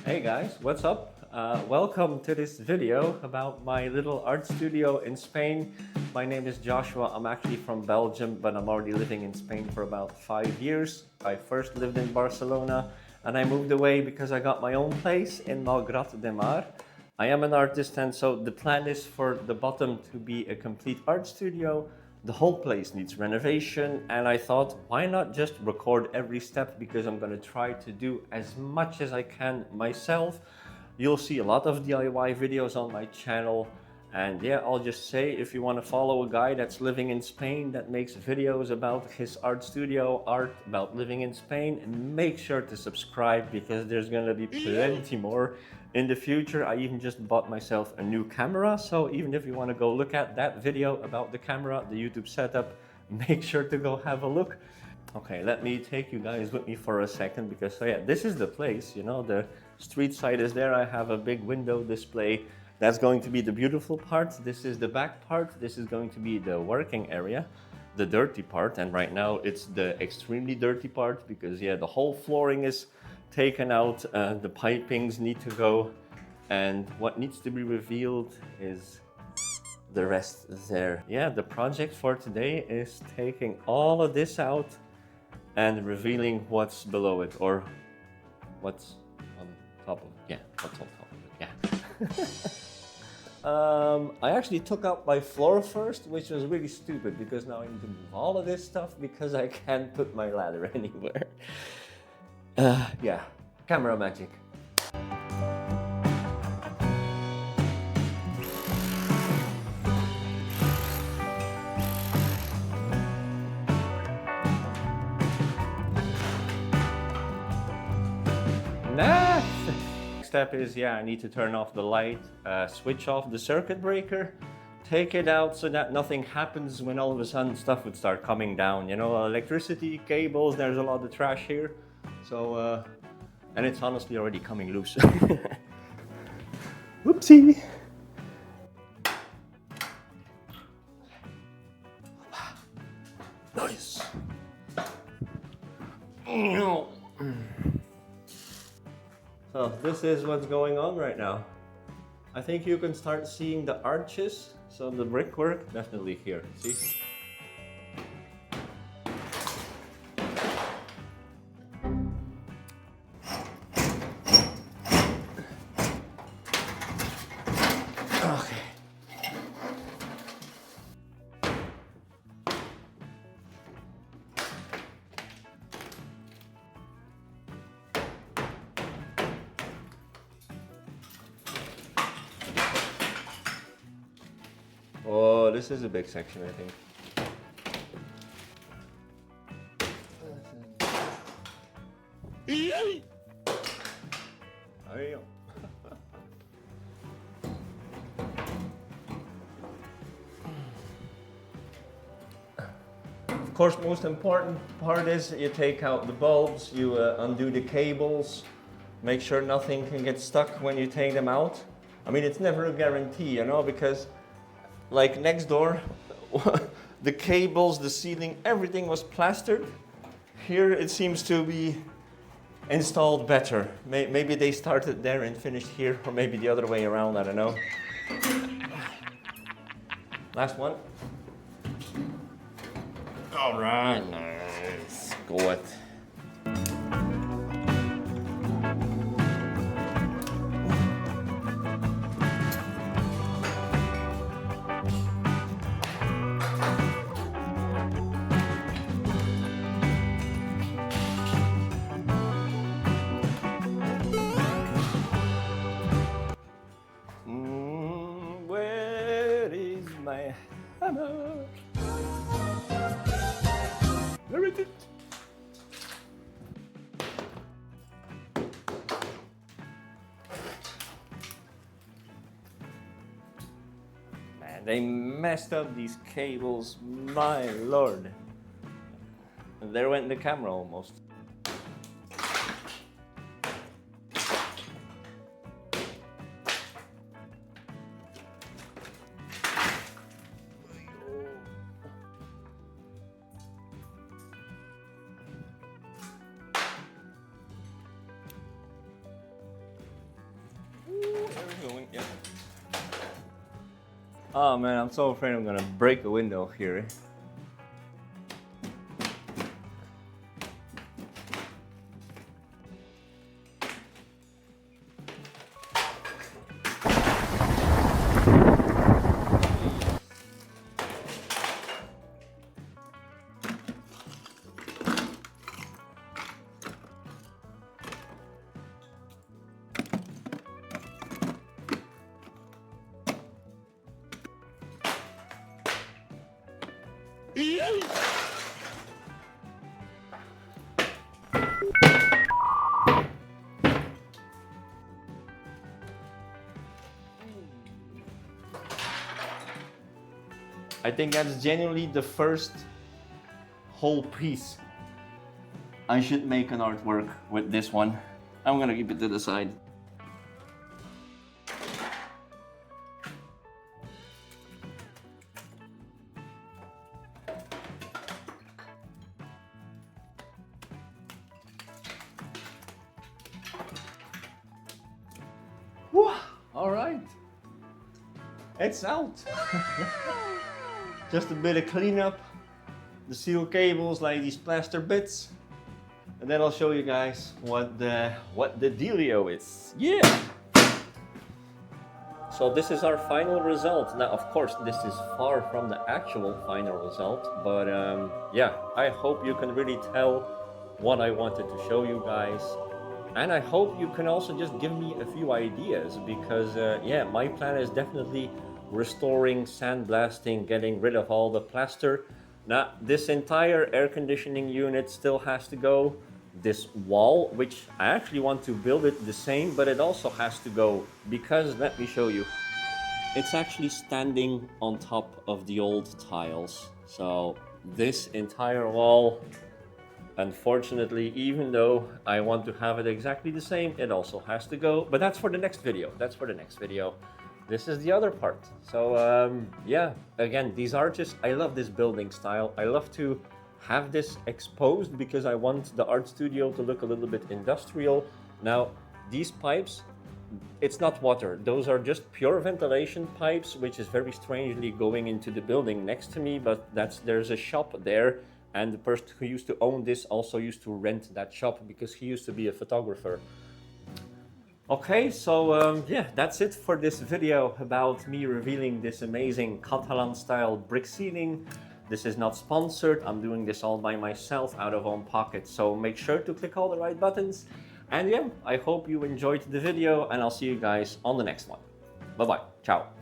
Hey guys, what's up? Welcome to this video about my little art studio in Spain. My name is Joshua. I'm actually from Belgium, but I'm already living in Spain for about 5 years. I first lived in Barcelona and I moved away because I got my own place in Malgrat de Mar. I am an artist, and so the plan is for the bottom to be a complete art studio. The whole place needs renovation, and I thought, why not just record every step, because I'm going to try to do as much as I can myself. You'll see a lot of DIY videos on my channel, and yeah, I'll just say, if you want to follow a guy that's living in Spain that makes videos about his art studio, art about living in Spain, make sure to subscribe, because there's going to be plenty more in the future. I even just bought myself a new camera, so even if you want to go look at that video about the camera, the YouTube setup, make sure to go have a look. Okay, let me take you guys with me for a second, because so yeah, this is the place, you know, the street side is there. I have a big window display. That's going to be the beautiful part. This is the back part. This is going to be the working area, the dirty part, and right now it's the extremely dirty part, because yeah, the whole flooring is taken out, the pipings need to go, and what needs to be revealed is the rest there. Yeah, the project for today is taking all of this out and revealing what's below it, or what's on top of it. Yeah, what's on top of it, yeah. I actually took out my floor first, which was really stupid, because now I need to move all of this stuff because I can't put my ladder anywhere. Yeah, camera magic. Nah. Next step is, yeah, I need to turn off the light, switch off the circuit breaker, take it out so that nothing happens when all of a sudden stuff would start coming down. You know, electricity, cables, there's a lot of trash here. So, and it's honestly already coming loose. Whoopsie. Nice. So this is what's going on right now. I think you can start seeing the arches. So the brickwork, definitely here, see? Oh, this is a big section, I think. There you go. Of course, most important part is you take out the bulbs, you undo the cables, make sure nothing can get stuck when you take them out. I mean, it's never a guarantee, you know, because like next door, the cables, the ceiling, everything was plastered. Here it seems to be installed better. Maybe they started there and finished here, or maybe the other way around, I don't know. Last one. All right, nice. Go it. Where is my hammer? Where is it? Man, they messed up these cables, my lord. And there went the camera almost. are we going? Yeah. Oh man, I'm so afraid I'm gonna break a window here. I think that's genuinely the first whole piece. I should make an artwork with this one. I'm gonna keep it to the side. Whew, all right, it's out. Just a bit of cleanup, the steel cables, like these plaster bits, and then I'll show you guys what the dealio is. Yeah. So this is our final result. Now, of course, this is far from the actual final result, but yeah, I hope you can really tell what I wanted to show you guys. And I hope you can also just give me a few ideas, because yeah, my plan is definitely restoring, sandblasting, getting rid of all the plaster. Now, this entire air conditioning unit still has to go. This wall, which I actually want to build it the same, but it also has to go, because let me show you. It's actually standing on top of the old tiles. So this entire wall, unfortunately, even though I want to have it exactly the same, it also has to go. But that's for the next video. That's for the next video. This is the other part. So yeah, again, these are just, I love this building style. I love to have this exposed because I want the art studio to look a little bit industrial. Now, these pipes, it's not water. Those are just pure ventilation pipes, which is very strangely going into the building next to me, but there's a shop there. And the person who used to own this also used to rent that shop because he used to be a photographer. Okay, so yeah, that's it for this video about me revealing this amazing Catalan style brick ceiling. This is not sponsored. I'm doing this all by myself out of own pocket. So make sure to click all the right buttons. And yeah, I hope you enjoyed the video, and I'll see you guys on the next one. Bye-bye. Ciao.